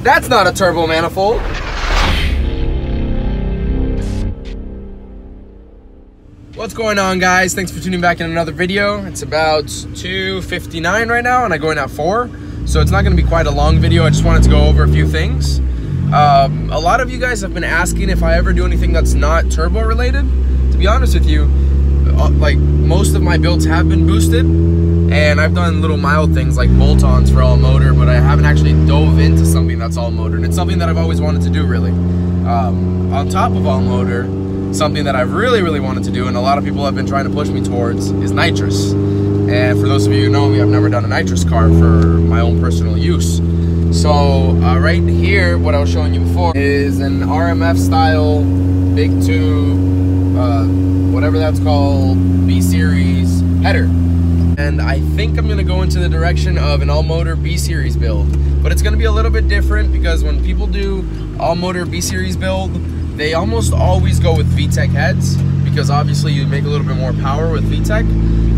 That's not a turbo manifold. What's going on, guys? Thanks for tuning back in another video. It's about 2:59 right now and I'm going at 4. So it's not gonna be quite a long video. I just wanted to go over a few things. A lot of you guys have been asking if I ever do anything that's not turbo related. To be honest with you, like most of my builds have been boosted, and I've done little mild things like bolt-ons for all motor, but I haven't actually dove into something that's all motor, and it's something that I've always wanted to do, really. On top of all motor, something that I've really wanted to do, and a lot of people have been trying to push me towards, is nitrous. And for those of you who know me, I've never done a nitrous car for my own personal use. So right here, what I was showing you before is an RMF style big tube, whatever that's called, B-Series header. And I think I'm gonna go into the direction of an all-motor B-Series build. But it's gonna be a little bit different because when people do all-motor B-Series build, they almost always go with VTEC heads because obviously you make a little bit more power with VTEC.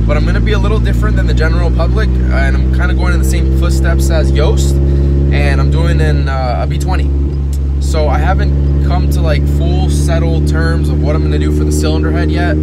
But I'm gonna be a little different than the general public, and I'm kind of going in the same footsteps as Yost, and I'm doing a B20. So I haven't come to like full settled terms of what I'm gonna do for the cylinder head yet,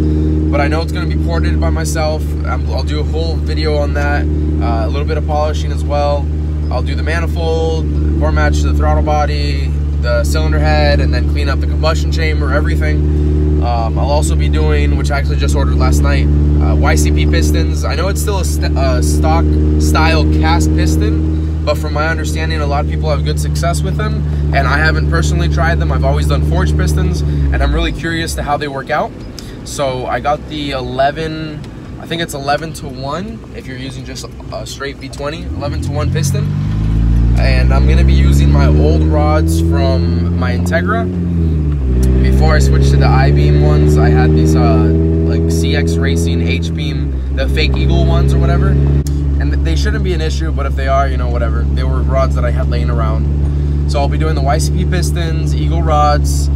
but I know it's gonna be ported by myself. I'll do a whole video on that, a little bit of polishing as well. I'll do the manifold, port match the throttle body, the cylinder head, and then clean up the combustion chamber, everything. I'll also be doing, which I actually just ordered last night, YCP pistons. I know it's still a stock style cast piston, but from my understanding, a lot of people have good success with them, and I haven't personally tried them. I've always done forged pistons, and I'm really curious to how they work out. So I got the 11, I think it's 11-to-1 if you're using just a straight V20, 11-to-1 piston. And I'm gonna be using my old rods from my Integra. Before I switched to the I-beam ones, I had these like CX Racing H-beam, the fake Eagle ones or whatever. And they shouldn't be an issue, but if they are, you know, whatever. They were rods that I had laying around. So I'll be doing the YCP pistons, Eagle rods.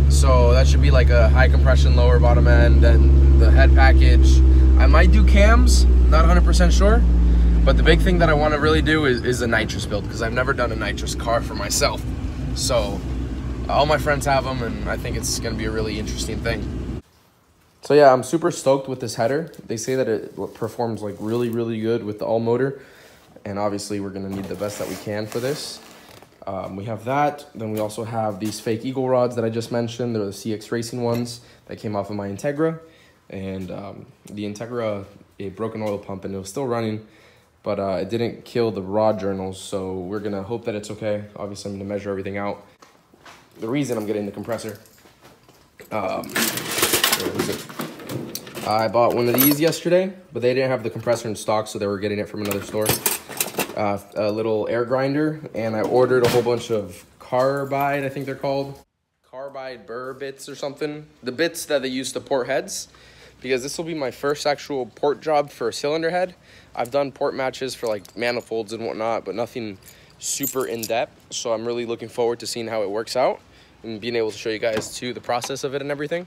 So that should be like a high compression lower bottom end, then the head package. I might do cams, not 100% sure. But the big thing that I want to really do is a nitrous build, because I've never done a nitrous car for myself. So all my friends have them, and I think it's going to be a really interesting thing. So yeah, I'm super stoked with this header. They say that it performs like really good with the all motor, and obviously we're going to need the best that we can for this. We have that. Then we also have these fake Eagle rods that I just mentioned. They're the CX Racing ones that came off of my Integra, and the Integra, it broke an oil pump and it was still running, but it didn't kill the rod journals, so we're gonna hope that it's okay. Obviously, I'm gonna measure everything out. The reason I'm getting the compressor, where was it? I bought one of these yesterday, but they didn't have the compressor in stock, so they were getting it from another store. A little air grinder, and I ordered a whole bunch of carbide, I think they're called. Carbide burr bits or something. The bits that they use to port heads, because this will be my first actual port job for a cylinder head. I've done port matches for like manifolds and whatnot, but nothing super in-depth. So I'm really looking forward to seeing how it works out and being able to show you guys too the process of it and everything.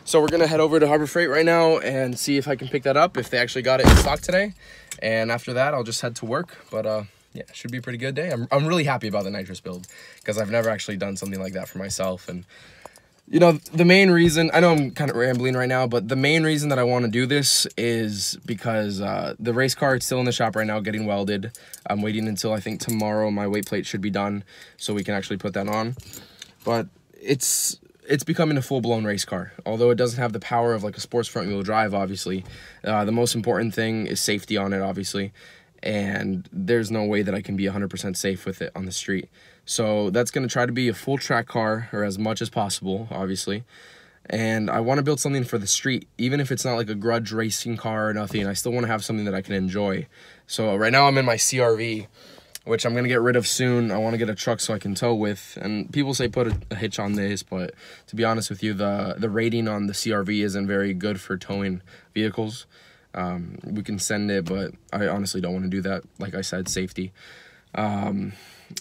So we're gonna head over to Harbor Freight right now and see if I can pick that up, if they actually got it in stock today. And after that, I'll just head to work. But yeah, it should be a pretty good day. I'm really happy about the nitrous build because I've never actually done something like that for myself. And you know, the main reason, I know I'm kind of rambling right now, but the main reason that I want to do this is because the race car is still in the shop right now getting welded. I'm waiting until I think tomorrow my weight plate should be done so we can actually put that on. But it's becoming a full-blown race car. Although it doesn't have the power of like a sports front-wheel drive, obviously. The most important thing is safety on it, obviously. And there's no way that I can be 100% safe with it on the street. So that's going to try to be a full track car, or as much as possible, obviously. And I want to build something for the street, even if it's not like a grudge racing car or nothing. I still want to have something that I can enjoy. So right now I'm in my CRV, which I'm going to get rid of soon. I want to get a truck so I can tow with. And people say put a hitch on this, but to be honest with you, the rating on the CRV isn't very good for towing vehicles. We can send it, but I honestly don't want to do that. Like I said, safety.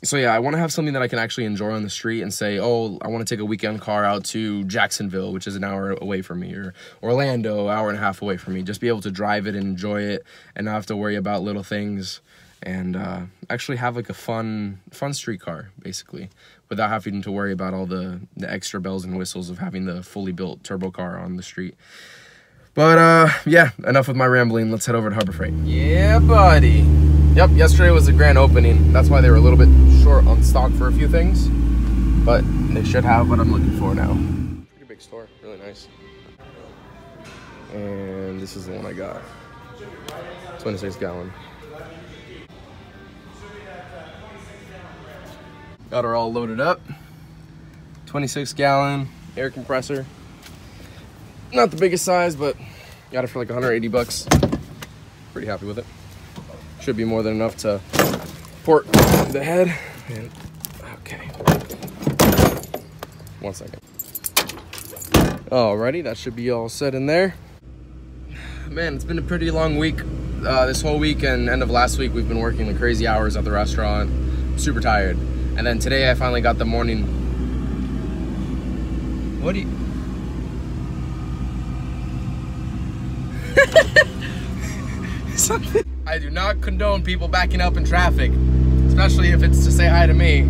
So yeah, I want to have something that I can actually enjoy on the street and say, oh, I want to take a weekend car out to Jacksonville, which is an hour away from me, or Orlando, hour and a half away from me. Just be able to drive it and enjoy it and not have to worry about little things and actually have like a fun street car, basically, without having to worry about all the extra bells and whistles of having the fully built turbo car on the street. But yeah, enough with my rambling. Let's head over to Harbor Freight. Yeah, buddy. Yep, yesterday was the grand opening. That's why they were a little bit short on stock for a few things, but they should have what I'm looking for now. Pretty big store, really nice. And this is the one I got. 26 gallon. Got her all loaded up. 26 gallon air compressor. Not the biggest size, but got it for like 180 bucks. Pretty happy with it. Should be more than enough to port the head. And, okay. 1 second. Alrighty, that should be all set in there. Man, it's been a pretty long week. This whole week and end of last week, we've been working the crazy hours at the restaurant. Super tired. And then today I finally got the morning. What do you... Something. I do not condone people backing up in traffic, especially if it's to say hi to me.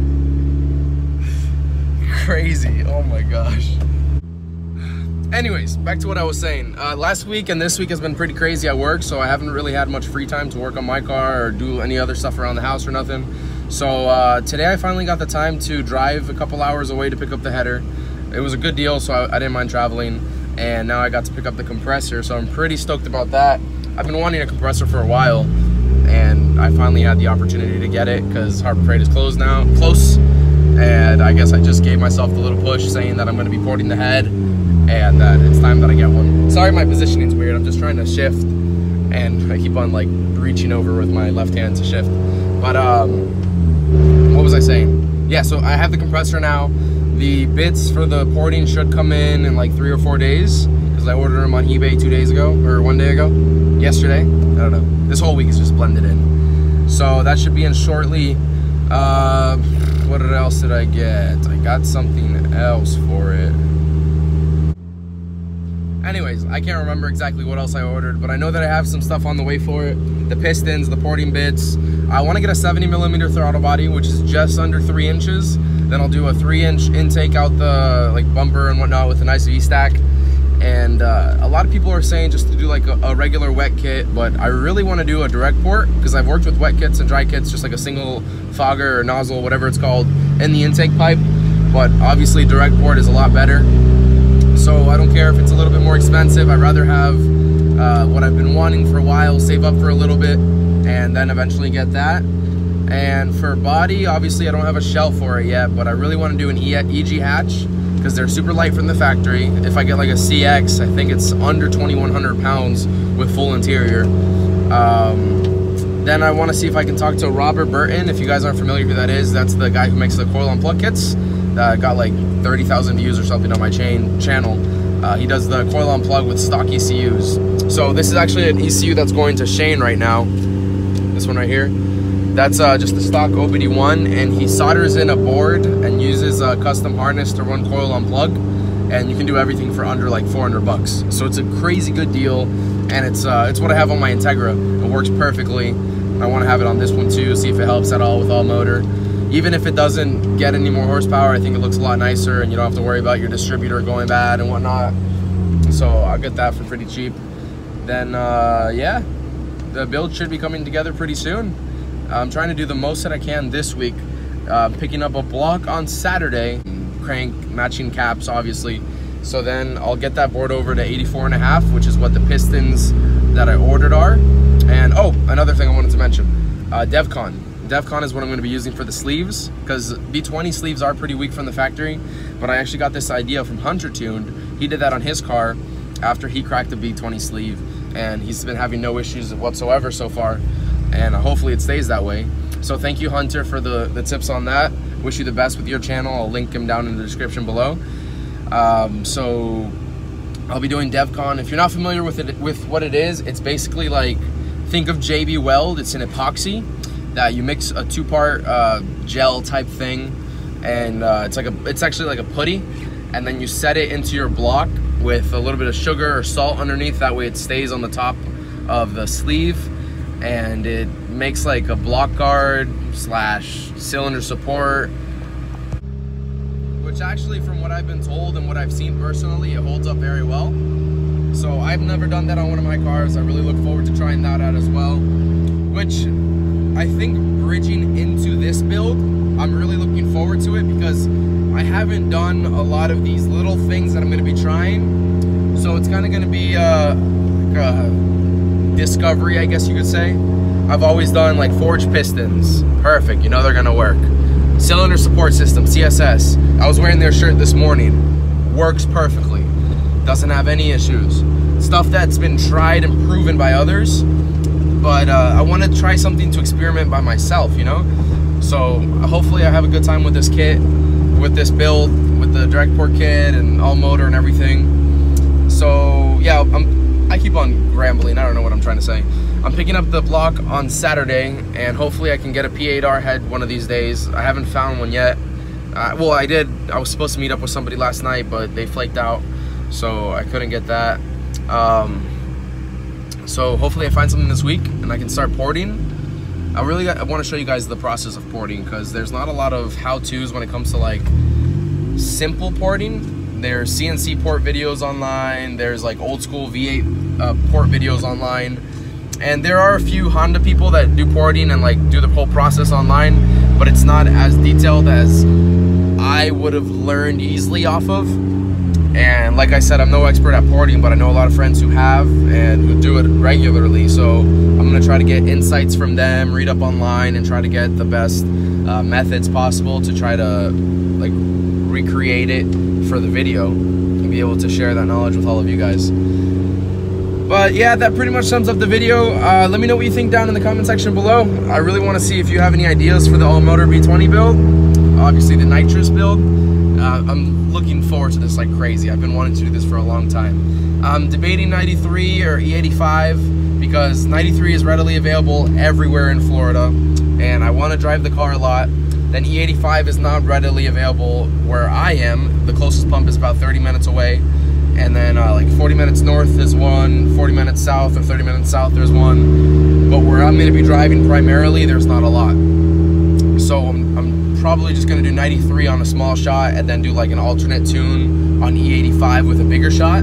Crazy, oh my gosh. Anyways, back to what I was saying. Last week and this week has been pretty crazy at work, so I haven't really had much free time to work on my car or do any other stuff around the house or nothing. So today I finally got the time to drive a couple hours away to pick up the header. It was a good deal, so I didn't mind traveling. And now I got to pick up the compressor, so I'm pretty stoked about that. I've been wanting a compressor for a while, and I finally had the opportunity to get it because Harbor Freight is closed now, and I guess I just gave myself the little push saying that I'm going to be porting the head and that it's time that I get one. Sorry my positioning's weird, I'm just trying to shift and I keep on like reaching over with my left hand to shift. But what was I saying? Yeah, so I have the compressor now. The bits for the porting should come in like 3 or 4 days because I ordered them on eBay 2 days ago, or 1 day ago, yesterday. I don't know. This whole week is just blended in. So that should be in shortly. What else did I get? I got something else for it. Anyways, I can't remember exactly what else I ordered, but I know that I have some stuff on the way for it. The pistons, the porting bits. I want to get a 70mm throttle body, which is just under 3 inches. Then I'll do a 3-inch intake out the like bumper and whatnot with a nice V-stack. And a lot of people are saying just to do like a regular wet kit, but I really want to do a direct port because I've worked with wet kits and dry kits, just like a single fogger or nozzle, whatever it's called, in the intake pipe. But obviously direct port is a lot better. So I don't care if it's a little bit more expensive. I'd rather have what I've been wanting for a while, save up for a little bit, and then eventually get that. And for body, obviously I don't have a shell for it yet, but I really want to do an EG hatch because they're super light from the factory. If I get like a CX, I think it's under 2,100 pounds with full interior. Then I want to see if I can talk to Robert Burton. If you guys aren't familiar who that is, that's the guy who makes the coil on plug kits. Got like 30,000 views or something on my channel. He does the coil on plug with stock ECUs. So this is actually an ECU that's going to Shane right now. This one right here. That's just the stock OBD1, and he solders in a board and uses a custom harness to run coil on plug, and you can do everything for under like 400 bucks. So it's a crazy good deal, and it's what I have on my Integra. It works perfectly. I want to have it on this one too, see if it helps at all with all motor. Even if it doesn't get any more horsepower, I think it looks a lot nicer, and you don't have to worry about your distributor going bad and whatnot. So I'll get that for pretty cheap. Then yeah, the build should be coming together pretty soon. I'm trying to do the most that I can this week, picking up a block on Saturday, crank, matching caps obviously. So then I'll get that board over to 84.5, which is what the pistons that I ordered are. And oh, another thing I wanted to mention, Devcon. Devcon is what I'm going to be using for the sleeves, because B20 sleeves are pretty weak from the factory, but I actually got this idea from HunterTuned. He did that on his car after he cracked the B20 sleeve, and he's been having no issues whatsoever so far, and hopefully it stays that way. So thank you, Hunter, for the tips on that. Wish you the best with your channel. I'll link him down in the description below. So I'll be doing Devcon. If you're not familiar with it, with what it is, it's basically like, think of JB Weld. It's an epoxy that you mix a 2-part gel type thing, and it's actually like a putty, and then you set it into your block with a little bit of sugar or salt underneath. That way it stays on the top of the sleeve, and it makes like a block guard slash cylinder support, which actually, from what I've been told and what I've seen personally, it holds up very well. So I've never done that on one of my cars. I really look forward to trying that out as well, which I think bridging into this build, I'm really looking forward to it, because I haven't done a lot of these little things that I'm going to be trying. So it's kind of going to be a discovery, I guess you could say. I've always done like forged pistons. Perfect, you know they're going to work. Cylinder support system, CSS. I was wearing their shirt this morning. Works perfectly. Doesn't have any issues. Stuff that's been tried and proven by others. But I want to try something to experiment by myself, you know? So hopefully I have a good time with this kit, with this build, with the direct port kit and all motor and everything. So yeah, I keep on rambling. I don't know what I'm trying to say. I'm picking up the block on Saturday, and hopefully I can get a P8R head one of these days. I haven't found one yet. Well, I did. I was supposed to meet up with somebody last night, but they flaked out, so I couldn't get that. So hopefully I find something this week and I can start porting. I want to show you guys the process of porting, because there's not a lot of how-tos when it comes to like simple porting. There's CNC port videos online, there's like old school V8 port videos online, and there are a few Honda people that do porting and like do the whole process online, but it's not as detailed as I would have learned easily off of. And like I said, I'm no expert at porting, but I know a lot of friends who have and who do it regularly. So I'm gonna try to get insights from them, read up online, and try to get the best methods possible to try to like recreate it for the video and be able to share that knowledge with all of you guys. But yeah, that pretty much sums up the video. Let me know what you think down in the comment section below. I really want to see if you have any ideas for the all-motor V20 build, obviously the nitrous build. I'm looking forward to this like crazy. I've been wanting to do this for a long time. I'm debating 93 or E85, because 93 is readily available everywhere in Florida, and I want to drive the car a lot. Then E85 is not readily available where I am. The closest pump is about 30 minutes away. And then like 40 minutes north is one, 40 minutes south or 30 minutes south there's one. But where I'm going to be driving primarily, there's not a lot. So I'm probably just going to do 93 on a small shot, and then do like an alternate tune on E85 with a bigger shot.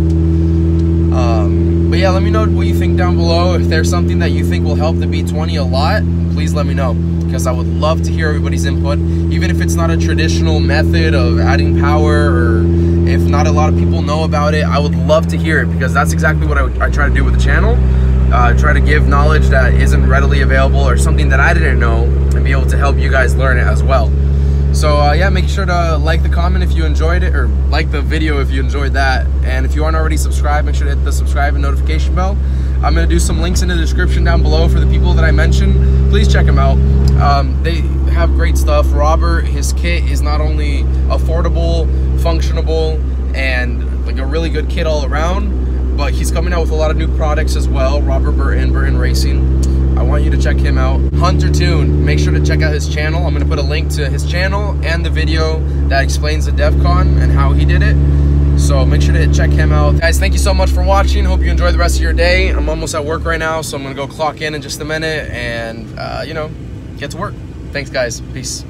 But yeah, let me know what you think down below. If there's something that you think will help the V20 a lot, please let me know, because I would love to hear everybody's input, even if it's not a traditional method of adding power, or if not a lot of people know about it. I would love to hear it, because that's exactly what I try to do with the channel. Try to give knowledge that isn't readily available, or something that I didn't know, and be able to help you guys learn it as well. So yeah, make sure to like the comment if you enjoyed it, or like the video if you enjoyed that. And if you aren't already subscribed, make sure to hit the subscribe and notification bell. I'm going to do some links in the description down below for the people that I mentioned. Please check them out. They have great stuff. Robert, his kit is not only affordable, functionable, and like a really good kit all around, but he's coming out with a lot of new products as well. Robert Burton Racing. I want you to check him out. HunterTuned, make sure to check out his channel. I'm going to put a link to his channel and the video that explains the Devcon and how he did it. So make sure to check him out. Guys, thank you so much for watching. Hope you enjoy the rest of your day. I'm almost at work right now, so I'm going to go clock in just a minute and, you know, get to work. Thanks, guys. Peace.